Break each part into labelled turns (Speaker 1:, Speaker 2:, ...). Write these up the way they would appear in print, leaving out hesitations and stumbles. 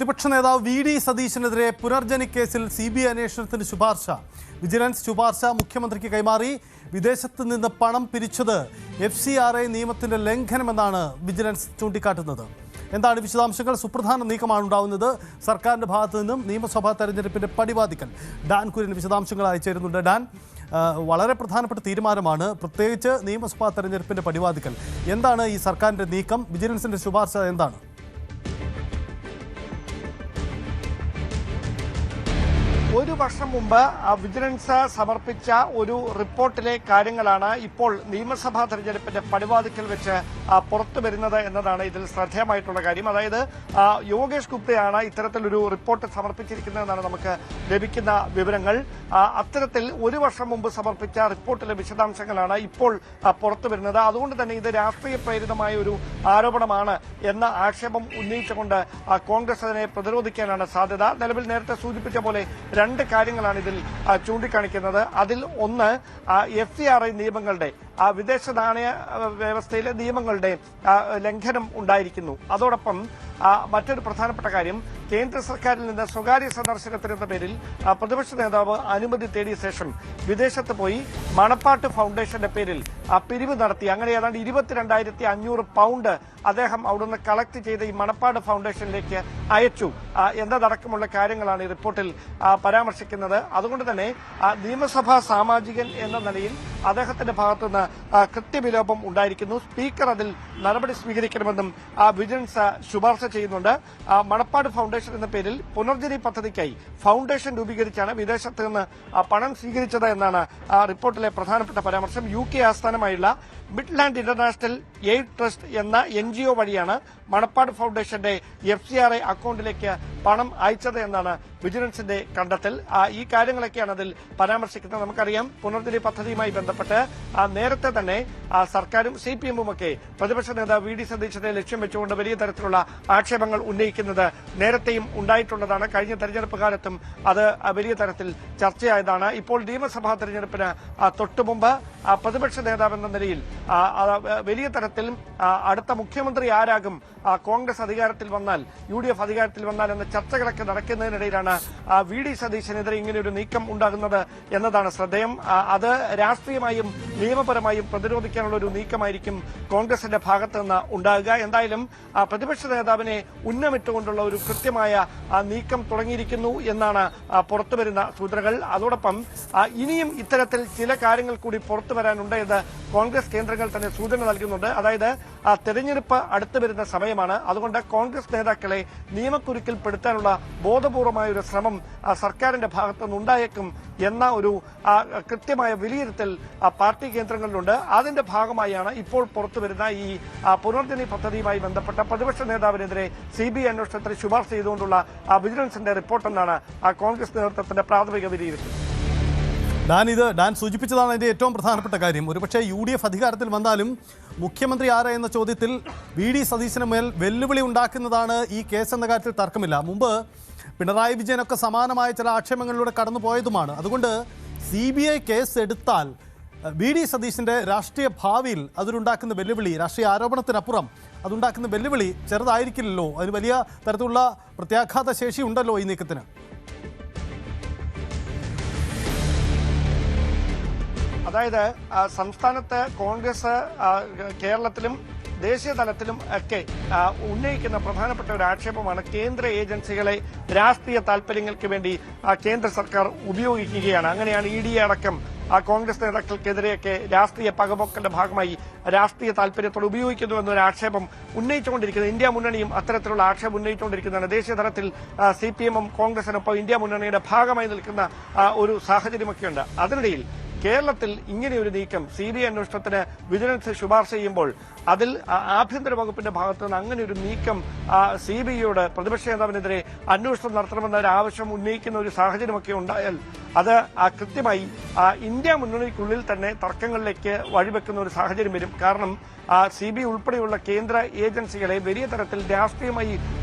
Speaker 1: പ്രതിപക്ഷ നേതാവ് വി.ഡി. സതീശനെതിരെ പുനർജനി കേസിൽ CBI അന്വേഷണത്തിന് ശുപാർശ. വിജിലൻസ് ശുപാർശ മുഖ്യമന്ത്രിക്ക് കൈമാറി. വിദേശത്ത് നിന്ന് പണം പിരിച്ചത് FCRA നിയമത്തിന്റെ ലംഘനമെന്നാണ് വിജിലൻസ് ചൂണ്ടിക്കാട്ടുന്നത്. എന്താണ് വിശദാംശങ്ങൾ? സുപ്രധാന നീക്കമാണ് ഉണ്ടാവുന്നത് സർക്കാരിന്റെ ഭാഗത്തു നിന്നും. നിയമസഭാ തെരഞ്ഞെടുപ്പിന്റെ പടിവാതിക്കൽ ഡാൻ കുര്യൻ വിശദാംശങ്ങൾ അയച്ചിരുന്നുണ്ട്. ഡാൻ, വളരെ പ്രധാനപ്പെട്ട തീരുമാനമാണ്, പ്രത്യേകിച്ച് നിയമസഭാ തെരഞ്ഞെടുപ്പിന്റെ പടിവാതിക്കൽ. എന്താണ് ഈ സർക്കാരിന്റെ നീക്കം? വിജിലൻസിന്റെ ശുപാർശ എന്താണ്?
Speaker 2: ഒരു വർഷം മുമ്പ് വിജിലൻസ് സമർപ്പിച്ച ഒരു റിപ്പോർട്ടിലെ കാര്യങ്ങളാണ് ഇപ്പോൾ നിയമസഭാ തെരഞ്ഞെടുപ്പിന്റെ പടിവാതിക്കൽ വെച്ച് പുറത്തു വരുന്നത് എന്നതാണ് ഇതിൽ ശ്രദ്ധേയമായിട്ടുള്ള കാര്യം. അതായത് യോഗേഷ് ഗുപ്തയാണ് ഇത്തരത്തിലൊരു റിപ്പോർട്ട് സമർപ്പിച്ചിരിക്കുന്നതെന്നാണ് നമുക്ക് ലഭിക്കുന്ന വിവരങ്ങൾ. അത്തരത്തിൽ ഒരു വർഷം മുമ്പ് സമർപ്പിച്ച റിപ്പോർട്ടിലെ വിശദാംശങ്ങളാണ് ഇപ്പോൾ പുറത്തു വരുന്നത്. അതുകൊണ്ട് തന്നെ ഇത് രാഷ്ട്രീയ പ്രേരിതമായ ഒരു ആരോപണമാണ് എന്ന ആക്ഷേപം ഉന്നയിച്ചുകൊണ്ട് കോൺഗ്രസ് അതിനെ പ്രതിരോധിക്കാനാണ് സാധ്യത. നിലവിൽ നേരത്തെ സൂചിപ്പിച്ച പോലെ രണ്ട് കാര്യങ്ങളാണ് ഇതിൽ ചൂണ്ടിക്കാണിക്കുന്നത്. അതിൽ ഒന്ന് FCRA നിയമങ്ങളുടെ വിദേശ നാണയ വ്യവസ്ഥയിലെ നിയമങ്ങളുടെ ലംഘനം ഉണ്ടായിരിക്കുന്നു. അതോടൊപ്പം മറ്റൊരു പ്രധാനപ്പെട്ട കാര്യം, കേന്ദ്ര സർക്കാരിൽ നിന്ന് സ്വകാര്യ സന്ദർശനത്തിനെന്ന പേരിൽ പ്രതിപക്ഷ നേതാവ് അനുമതി തേടിയ ശേഷം വിദേശത്ത് പോയി മണപ്പാട്ട് ഫൗണ്ടേഷന്റെ പേരിൽ പിരിവ് നടത്തി. അങ്ങനെ ഏതാണ്ട് 22,500 പൗണ്ട് അദ്ദേഹം അവിടുന്ന് കളക്ട് ചെയ്ത് ഈ മണപ്പാട് ഫൗണ്ടേഷനിലേക്ക് അയച്ചു എന്നതടക്കമുള്ള കാര്യങ്ങളാണ് ഈ റിപ്പോർട്ടിൽ പരാമർശിക്കുന്നത്. അതുകൊണ്ട് തന്നെ നിയമസഭാ സാമാജികൻ എന്ന നിലയിൽ അദ്ദേഹത്തിന്റെ ഭാഗത്തുനിന്ന് കൃത്യവിലോപം ഉണ്ടായിരിക്കുന്നു. സ്പീക്കർ അതിൽ നടപടി സ്വീകരിക്കണമെന്നും വിജിലൻസ് ശുപാർശ ചെയ്യുന്നുണ്ട്. മണപ്പാട് ഫൗണ്ടേഷൻ എന്ന പേരിൽ പുനർജനി പദ്ധതിക്കായി ഫൗണ്ടേഷൻ രൂപീകരിച്ചാണ് വിദേശത്ത് നിന്ന് പണം സ്വീകരിച്ചത് എന്നാണ് റിപ്പോർട്ടിലെ പ്രധാനപ്പെട്ട പരാമർശം. UK ആസ്ഥാനമായുള്ള മിഡ്ലാൻഡ് ഇന്റർനാഷണൽ എയ്ഡ് ട്രസ്റ്റ് എന്ന NGO വഴിയാണ് മണപ്പാട് ഫൗണ്ടേഷന്റെ FCRA അക്കൌണ്ടിലേക്ക് പണം അയച്ചത് എന്നാണ് വിജിലൻസിന്റെ കണ്ടെത്തൽ. ഈ കാര്യങ്ങളൊക്കെയാണ് അതിൽ പരാമർശിക്കുന്നത്. നമുക്കറിയാം, പുനർജനി പദ്ധതിയുമായി ബന്ധപ്പെട്ട് നേരത്തെ തന്നെ സർക്കാരും CPM ഒക്കെ പ്രതിപക്ഷ നേതാവ് വി.ഡി. സതീശനെ ലക്ഷ്യം വെച്ചുകൊണ്ട് വലിയ തരത്തിലുള്ള ആക്ഷേപങ്ങൾ ഉന്നയിക്കുന്നത് നേരത്തെയും ഉണ്ടായിട്ടുള്ളതാണ്. കഴിഞ്ഞ തെരഞ്ഞെടുപ്പ് കാലത്തും അത് വലിയ തരത്തിൽ ചർച്ചയായതാണ്. ഇപ്പോൾ നിയമസഭാ തെരഞ്ഞെടുപ്പിന് തൊട്ടുമുമ്പ് പ്രതിപക്ഷ നേതാവ് എന്ന നിലയിൽ വലിയ തരത്തിൽ അടുത്ത മുഖ്യമന്ത്രി ആരാകും കോൺഗ്രസ് അധികാരത്തിൽ വന്നാൽ, UDF അധികാരത്തിൽ വന്നാൽ എന്ന ചർച്ചകളൊക്കെ നടക്കുന്നതിനിടയിലാണ് വി.ഡി. സതീശനെതിരെ ഇങ്ങനെയൊരു നീക്കം ഉണ്ടാകുന്നത് എന്നതാണ് ശ്രദ്ധേയം. അത് രാഷ്ട്രീയമായും നിയമപരമായും പ്രതിരോധിക്കാനുള്ള ഒരു നീക്കമായിരിക്കും കോൺഗ്രസിന്റെ ഭാഗത്ത് നിന്ന് ഉണ്ടാകുക. എന്തായാലും പ്രതിപക്ഷ നേതാവിനെ ഉന്നമിട്ടുകൊണ്ടുള്ള ഒരു കൃത്യമായ നീക്കം തുടങ്ങിയിരിക്കുന്നു എന്നാണ് പുറത്തുവരുന്ന സൂചനകൾ. അതോടൊപ്പം ഇനിയും ഇത്തരത്തിൽ ചില കാര്യങ്ങൾ കൂടി പുറത്തു വരാനുണ്ട് എന്ന് കോൺഗ്രസ് കേന്ദ്രങ്ങൾ തന്നെ സൂചന നൽകുന്നുണ്ട്. അതായത് തെരഞ്ഞെടുപ്പ് അടുത്തു വരുന്ന സമയമാണ്. അതുകൊണ്ട് കോൺഗ്രസ് നേതാക്കളെ നിയമക്കുരുക്കിൽപ്പെടുത്താനുള്ള ബോധപൂർവമായ ഒരു ശ്രമം സർക്കാരിന്റെ ഭാഗത്തുനിന്ന് ഉണ്ടായേക്കും എന്ന ഒരു കൃത്യമായ വിലയിരുത്തൽ പാർട്ടി കേന്ദ്രങ്ങളിലുണ്ട്. അതിന്റെ ഭാഗമായാണ് ഇപ്പോൾ പുറത്തുവരുന്ന ഈ പുനർജനി പദ്ധതിയുമായി ബന്ധപ്പെട്ട പ്രതിപക്ഷ നേതാവിനെതിരെ CBI അന്വേഷണത്തിന് ശുപാർശ ചെയ്തുകൊണ്ടുള്ള വിജിലൻസിന്റെ റിപ്പോർട്ടെന്നാണ് കോൺഗ്രസ് നേതൃത്വത്തിന്റെ പ്രാഥമിക വിലയിരുത്തൽ.
Speaker 1: ഡാൻ സൂചിപ്പിച്ചതാണ് അതിന്റെ ഏറ്റവും പ്രധാനപ്പെട്ട കാര്യം. ഒരുപക്ഷെ UDF അധികാരത്തിൽ വന്നാലും മുഖ്യമന്ത്രി ആരാ എന്ന ചോദ്യത്തിൽ വി.ഡി. സതീശന് മേൽ വെല്ലുവിളി ഉണ്ടാക്കുന്നതാണ് ഈ കേസ് എന്ന കാര്യത്തിൽ തർക്കമില്ല. മുമ്പ് പിണറായി വിജയനൊക്കെ സമാനമായ ചില ആക്ഷേപങ്ങളിലൂടെ കടന്നുപോയതുമാണ്. അതുകൊണ്ട് CBI കേസ് എടുത്താൽ വി.ഡി. സതീശന്റെ രാഷ്ട്രീയ ഭാവിയിൽ അതിലുണ്ടാക്കുന്ന വെല്ലുവിളി, രാഷ്ട്രീയ ആരോപണത്തിനപ്പുറം അതുണ്ടാക്കുന്ന വെല്ലുവിളി ചെറുതായിരിക്കില്ലല്ലോ. അതിന് വലിയ തരത്തിലുള്ള പ്രത്യാഘാത ശേഷി ഉണ്ടല്ലോ ഈ നീക്കത്തിന്.
Speaker 2: അതായത് സംസ്ഥാനത്ത് കോൺഗ്രസ് കേരളത്തിലും ദേശീയ തലത്തിലും ഒക്കെ ഉന്നയിക്കുന്ന പ്രധാനപ്പെട്ട ഒരു ആക്ഷേപമാണ് കേന്ദ്ര ഏജൻസികളെ രാഷ്ട്രീയ താൽപര്യങ്ങൾക്ക് വേണ്ടി കേന്ദ്ര സർക്കാർ ഉപയോഗിക്കുകയാണ്. അങ്ങനെയാണ് ED അടക്കം കോൺഗ്രസ് നേതാക്കൾക്കെതിരെയൊക്കെ രാഷ്ട്രീയ പകപോക്കലിന്റെ ഭാഗമായി രാഷ്ട്രീയ താൽപര്യത്തോടെ ഉപയോഗിക്കുന്നു എന്നൊരു ആക്ഷേപം ഉന്നയിച്ചുകൊണ്ടിരിക്കുന്നത്. ഇന്ത്യ മുന്നണിയും അത്തരത്തിലുള്ള ആക്ഷേപം ഉന്നയിച്ചുകൊണ്ടിരിക്കുന്നതാണ്. ദേശീയ തലത്തിൽ CPM കോൺഗ്രസിനൊപ്പം ഇന്ത്യ മുന്നണിയുടെ ഭാഗമായി നിൽക്കുന്ന ഒരു സാഹചര്യമൊക്കെയുണ്ട്. അതിനിടയിൽ കേരളത്തിൽ ഇങ്ങനെയൊരു നീക്കം CBI അന്വേഷണത്തിന് വിജിലൻസ് ശുപാർശ ചെയ്യുമ്പോൾ അതിൽ ആഭ്യന്തര വകുപ്പിന്റെ ഭാഗത്തു നിന്ന് അങ്ങനെ ഒരു നീക്കം CBIയോട് പ്രതിപക്ഷ നേതാവിനെതിരെ അന്വേഷണം നടത്തണമെന്ന ഒരു ആവശ്യം ഉന്നയിക്കുന്ന ഒരു സാഹചര്യമൊക്കെ ഉണ്ടായാൽ അത് കൃത്യമായി ഇന്ത്യ മുന്നണിക്കുള്ളിൽ തന്നെ തർക്കങ്ങളിലേക്ക് വഴിവെക്കുന്ന ഒരു സാഹചര്യം വരും. കാരണം CBI ഉൾപ്പെടെയുള്ള കേന്ദ്ര ഏജൻസികളെ വലിയ തരത്തിൽ രാഷ്ട്രീയമായി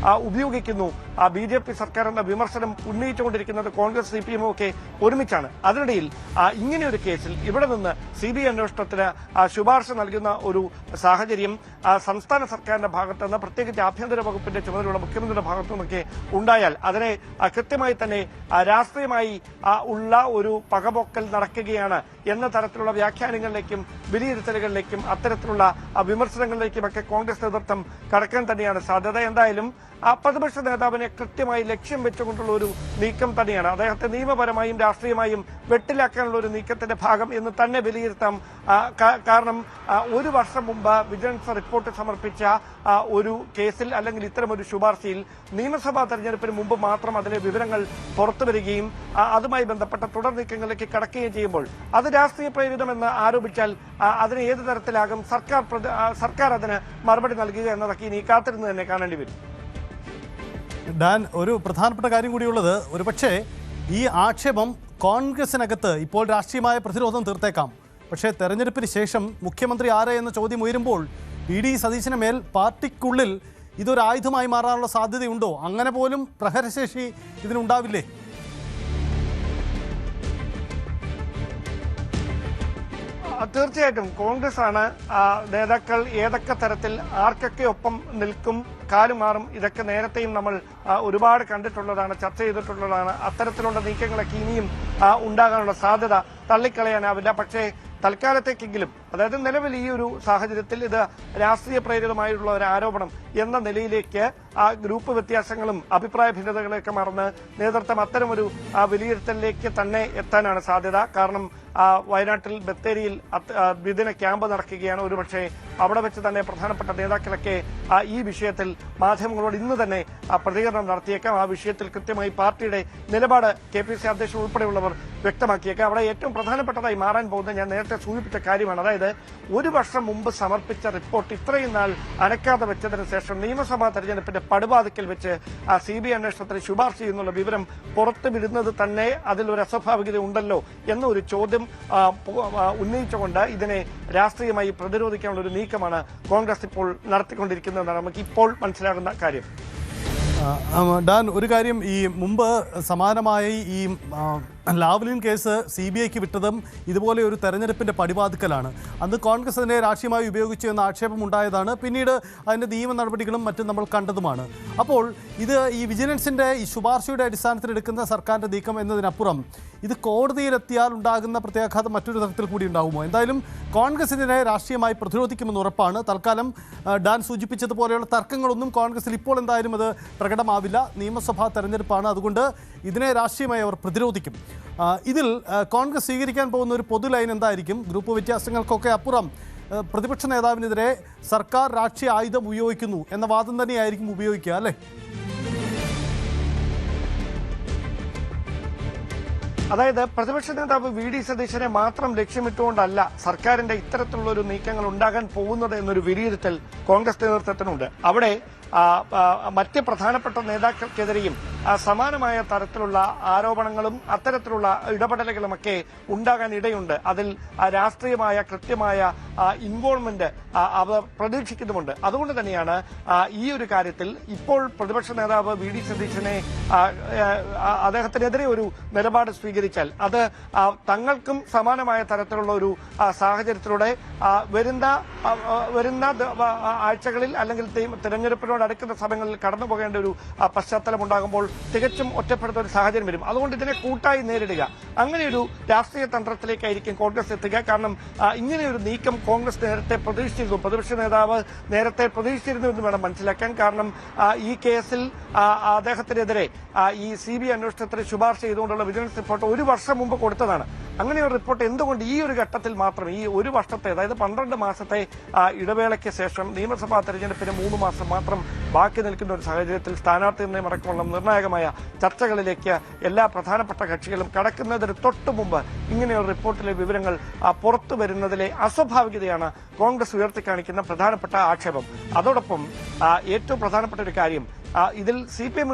Speaker 2: ഉപയോഗിക്കുന്നു BJP സർക്കാർ എന്ന വിമർശനം ഉന്നയിച്ചുകൊണ്ടിരിക്കുന്നത് കോൺഗ്രസ് CPM ഒക്കെ ഒരുമിച്ചാണ്. അതിനിടയിൽ ഇങ്ങനെയൊരു കേസിൽ ഇവിടെ നിന്ന് CBI അന്വേഷണത്തിന് ശുപാർശ നൽകുന്ന ഒരു സാഹചര്യം സാഹചര്യം സംസ്ഥാന സർക്കാരിന്റെ ഭാഗത്തു നിന്ന്, പ്രത്യേകിച്ച് ആഭ്യന്തര വകുപ്പിന്റെ ചുമതലയുള്ള മുഖ്യമന്ത്രിയുടെ ഭാഗത്തു നിന്നൊക്കെ ഉണ്ടായാൽ അതിനെ കൃത്യമായി തന്നെ രാഷ്ട്രീയമായി ഉള്ള ഒരു പകപോക്കൽ നടക്കുകയാണ് എന്ന തരത്തിലുള്ള വ്യാഖ്യാനങ്ങളിലേക്കും വിലയിരുത്തലുകളിലേക്കും അത്തരത്തിലുള്ള വിമർശനങ്ങളിലേക്കുമൊക്കെ കോൺഗ്രസ് നേതൃത്വം കടക്കാൻ തന്നെയാണ് സാധ്യത. എന്തായാലും പ്രതിപക്ഷ നേതാവിനെ കൃത്യമായി ലക്ഷ്യം വെച്ചുകൊണ്ടുള്ള ഒരു നീക്കം തന്നെയാണ്. അദ്ദേഹത്തെ നിയമപരമായും രാഷ്ട്രീയമായും വെട്ടിലാക്കാനുള്ള ഒരു നീക്കത്തിന്റെ ഭാഗം എന്ന് തന്നെ വിലയിരുത്താം. കാരണം ഒരു വർഷം മുമ്പ് വിജിലൻസ് റിപ്പോർട്ട് സമർപ്പിച്ച ഒരു കേസിൽ അല്ലെങ്കിൽ ഇത്തരമൊരു ശുപാർശയിൽ നിയമസഭാ തെരഞ്ഞെടുപ്പിന് മുമ്പ് മാത്രം അതിലെ വിവരങ്ങൾ പുറത്തുവരികയും അതുമായി ബന്ധപ്പെട്ട തുടർ നീക്കങ്ങളിലേക്ക് കടക്കുകയും ചെയ്യുമ്പോൾ അത് രാഷ്ട്രീയ പ്രേരിതമെന്ന് ആരോപിച്ചാൽ അതിന് ഏത് തരത്തിലാകും സർക്കാർ അതിന് മറുപടി നൽകുക എന്നതൊക്കെ ഇനി കാത്തിരുന്ന് തന്നെ കാണേണ്ടി വരും.
Speaker 1: ഡാൻ, ഒരു പ്രധാനപ്പെട്ട കാര്യം കൂടിയുള്ളത്, ഒരുപക്ഷെ ഈ ആക്ഷേപം കോൺഗ്രസിനകത്ത് ഇപ്പോൾ രാഷ്ട്രീയമായ പ്രതിരോധം തീർത്തേക്കാം. പക്ഷേ തെരഞ്ഞെടുപ്പിന് ശേഷം മുഖ്യമന്ത്രി ആരെ എന്ന ചോദ്യം ഉയരുമ്പോൾ വി ഡി സതീശന് മേൽ പാർട്ടിക്കുള്ളിൽ ഇതൊരു ആയുധമായി മാറാനുള്ള സാധ്യതയുണ്ടോ? അങ്ങനെ പോലും പ്രഹരശേഷി ഇതിനുണ്ടാവില്ലേ?
Speaker 2: തീർച്ചയായിട്ടും കോൺഗ്രസ് ആണ് നേതാക്കൾ ഏതൊക്കെ തരത്തിൽ ആർക്കൊക്കെ ഒപ്പം നിൽക്കും, കാലുമാറും, ഇതൊക്കെ നേരത്തെയും നമ്മൾ ഒരുപാട് കണ്ടിട്ടുള്ളതാണ്, ചർച്ച ചെയ്തിട്ടുള്ളതാണ്. അത്തരത്തിലുള്ള നീക്കങ്ങളൊക്കെ ഇനിയും ഉണ്ടാകാനുള്ള സാധ്യത തള്ളിക്കളയാനാവില്ല. പക്ഷേ തൽക്കാലത്തേക്കെങ്കിലും, അതായത് നിലവിൽ ഈ ഒരു സാഹചര്യത്തിൽ ഇത് രാഷ്ട്രീയ പ്രേരിതമായുള്ള ഒരു ആരോപണം എന്ന നിലയിലേക്ക് ഗ്രൂപ്പ് വ്യത്യാസങ്ങളും അഭിപ്രായ ഭിന്നതകളെയൊക്കെ മറന്ന് നേതൃത്വം അത്തരമൊരു വിലയിരുത്തലിലേക്ക് തന്നെ എത്താനാണ് സാധ്യത. കാരണം വയനാട്ടിൽ ബത്തേരിയിൽ ദ്വിദിന ക്യാമ്പ് നടക്കുകയാണ്. ഒരുപക്ഷെ അവിടെ വെച്ച് തന്നെ പ്രധാനപ്പെട്ട നേതാക്കളൊക്കെ ഈ വിഷയത്തിൽ മാധ്യമങ്ങളോട് ഇന്ന് തന്നെ പ്രതികരണം നടത്തിയേക്കാം. ആ വിഷയത്തിൽ കൃത്യമായി പാർട്ടിയുടെ നിലപാട് KPC അധ്യക്ഷൻ ഉൾപ്പെടെയുള്ളവർ വ്യക്തമാക്കിയേക്കാം. അവിടെ ഏറ്റവും പ്രധാനപ്പെട്ടതായി മാറാൻ പോകുന്നത് ഞാൻ നേരത്തെ സൂചിപ്പിച്ച കാര്യമാണ്. അതായത് ഒരു വർഷം മുമ്പ് സമർപ്പിച്ച റിപ്പോർട്ട് ഇത്രയും നാൾ അനക്കാതെ വെച്ചതിന് ശേഷം നിയമസഭാ തെരഞ്ഞെടുപ്പിന്റെ പടുവാതിക്കൽ വെച്ച് CBI അന്വേഷണത്തിന് ശുപാർശ ചെയ്യുന്നുള്ള വിവരം പുറത്തു വിടുന്നത് തന്നെ അതിലൊരു അസ്വാഭാവികത ഉണ്ടല്ലോ എന്നൊരു ചോദ്യം ഉന്നയിച്ചുകൊണ്ട് ഇതിനെ രാഷ്ട്രീയമായി പ്രതിരോധിക്കാനുള്ള ഒരു നീക്കമാണ് കോൺഗ്രസ് ഇപ്പോൾ നടത്തിക്കൊണ്ടിരിക്കുന്നതെന്നാണ് നമുക്ക് ഇപ്പോൾ മനസ്സിലാകുന്ന കാര്യം.
Speaker 1: ഡാൻ, ഒരു കാര്യം, ഈ മുമ്പ് സമാനമായി ഈ ലാവ്ലിൻ കേസ് CBIക്ക് വിട്ടതും ഇതുപോലെ ഒരു തെരഞ്ഞെടുപ്പിൻ്റെ പടിവാതിക്കലാണ്. അന്ന് കോൺഗ്രസ് അതിനെ രാഷ്ട്രീയമായി ഉപയോഗിച്ചു എന്ന ആക്ഷേപം ഉണ്ടായതാണ്. പിന്നീട് അതിൻ്റെ നിയമ നടപടികളും മറ്റും നമ്മൾ കണ്ടതുമാണ്. അപ്പോൾ ഇത് ഈ വിജിലൻസിൻ്റെ ഈ ശുപാർശയുടെ അടിസ്ഥാനത്തിൽ എടുക്കുന്ന സർക്കാരിൻ്റെ നീക്കം എന്നതിനപ്പുറം ഇത് കോടതിയിലെത്തിയാൽ ഉണ്ടാകുന്ന പ്രത്യാഘാതം മറ്റൊരു തരത്തിൽ കൂടി ഉണ്ടാകുമോ? എന്തായാലും കോൺഗ്രസ് ഇതിനെ രാഷ്ട്രീയമായി പ്രതിരോധിക്കുമെന്ന് ഉറപ്പാണ്. തൽക്കാലം ഡാൻ സൂചിപ്പിച്ചതുപോലെയുള്ള തർക്കങ്ങളൊന്നും കോൺഗ്രസിൽ ഇപ്പോൾ എന്തായാലും അത് പ്രകടമാവില്ല. നിയമസഭാ തെരഞ്ഞെടുപ്പാണ്, അതുകൊണ്ട് ഇതിനെ രാഷ്ട്രീയമായി അവർ പ്രതിരോധിക്കും. ഇതിൽ കോൺഗ്രസ് സ്വീകരിക്കാൻ പോകുന്ന ഒരു പൊതു ലൈൻ എന്തായിരിക്കും? ഗ്രൂപ്പ് വ്യത്യാസങ്ങൾക്കൊക്കെ അപ്പുറം പ്രതിപക്ഷ നേതാവിനെതിരെ സർക്കാർ രാഷ്ട്രീയ ആയുധം ഉപയോഗിക്കുന്നു എന്ന വാദം തന്നെയായിരിക്കും ഉപയോഗിക്കുക, അല്ലേ?
Speaker 2: അതായത് പ്രതിപക്ഷ നേതാവ് VD സതീശനെ മാത്രം ലക്ഷ്യമിട്ടുകൊണ്ടല്ല സർക്കാരിന്റെ ഇത്തരത്തിലുള്ള ഒരു നീക്കങ്ങൾ ഉണ്ടാകാൻ പോകുന്നത് എന്നൊരു വിലയിരുത്തൽ കോൺഗ്രസ് നേതൃത്വത്തിനുണ്ട്. അവിടെ മറ്റ് പ്രധാനപ്പെട്ട നേതാക്കൾക്കെതിരെയും സമാനമായ തരത്തിലുള്ള ആരോപണങ്ങളും അത്തരത്തിലുള്ള ഇടപെടലുകളുമൊക്കെ ഉണ്ടാകാൻ ഇടയുണ്ട്. അതിൽ രാഷ്ട്രീയമായ കൃത്യമായ ഇൻവോൾവ്മെന്റ് അവർ പ്രതീക്ഷിക്കുന്നുമുണ്ട്. അതുകൊണ്ട് തന്നെയാണ് ഈ ഒരു കാര്യത്തിൽ ഇപ്പോൾ പ്രതിപക്ഷ നേതാവ് VD സതീശനെ അദ്ദേഹത്തിനെതിരെ ഒരു നിലപാട് സ്വീകരിച്ചാൽ അത് തങ്ങൾക്കും സമാനമായ തരത്തിലുള്ള ഒരു സാഹചര്യത്തിലൂടെ വരുന്ന ആഴ്ചകളിൽ അല്ലെങ്കിൽ തെരഞ്ഞെടുപ്പിനോട് അടുക്കുന്ന സമയങ്ങളിൽ കടന്നു പോകേണ്ട ഒരു പശ്ചാത്തലം ഉണ്ടാകുമ്പോൾ തികച്ചും ഒറ്റപ്പെടുന്ന ഒരു സാഹചര്യം വരും. അതുകൊണ്ട് ഇതിനെ കൂട്ടായി നേരിടുക, അങ്ങനെയൊരു രാഷ്ട്രീയ തന്ത്രത്തിലേക്കായിരിക്കും കോൺഗ്രസ് എത്തുക. കാരണം ഇങ്ങനെയൊരു നീക്കം കോൺഗ്രസ് നേരത്തെ പ്രതീക്ഷിച്ചിരുന്നു, പ്രതിപക്ഷ നേതാവ് നേരത്തെ പ്രതീക്ഷിച്ചിരുന്നു എന്ന് വേണം മനസ്സിലാക്കാൻ. കാരണം ഈ കേസിൽ അദ്ദേഹത്തിനെതിരെ ഈ CBI അന്വേഷണത്തിന് ശുപാർശ ചെയ്തുകൊണ്ടുള്ള വിജിലൻസ് റിപ്പോർട്ട് ഒരു വർഷം മുമ്പ് കൊടുത്തതാണ്. അങ്ങനെ ഒരു റിപ്പോർട്ട് എന്തുകൊണ്ട് ഈ ഒരു ഘട്ടത്തിൽ മാത്രം, ഈ ഒരു വർഷത്തെ, അതായത് 12 മാസത്തെ ഇടവേളയ്ക്ക് ശേഷം നിയമസഭാ തെരഞ്ഞെടുപ്പിന് 3 മാസം മാത്രം ബാക്കി നിൽക്കുന്ന ഒരു സാഹചര്യത്തിൽ സ്ഥാനാർത്ഥി നിർണ്ണയം അടക്കമുള്ള നിർണായകമായ ചർച്ചകളിലേക്ക് എല്ലാ പ്രധാനപ്പെട്ട കക്ഷികളും കടക്കുന്നതിന് തൊട്ടു മുമ്പ് ഇങ്ങനെയൊരു റിപ്പോർട്ടിലെ വിവരങ്ങൾ പുറത്തു വരുന്നതിലെ അസ്വാഭാവികതയാണ് കോൺഗ്രസ് ഉയർത്തിക്കാണിക്കുന്ന പ്രധാനപ്പെട്ട ആക്ഷേപം. അതോടൊപ്പം ഏറ്റവും പ്രധാനപ്പെട്ട ഒരു കാര്യം, ഇതിൽ CPM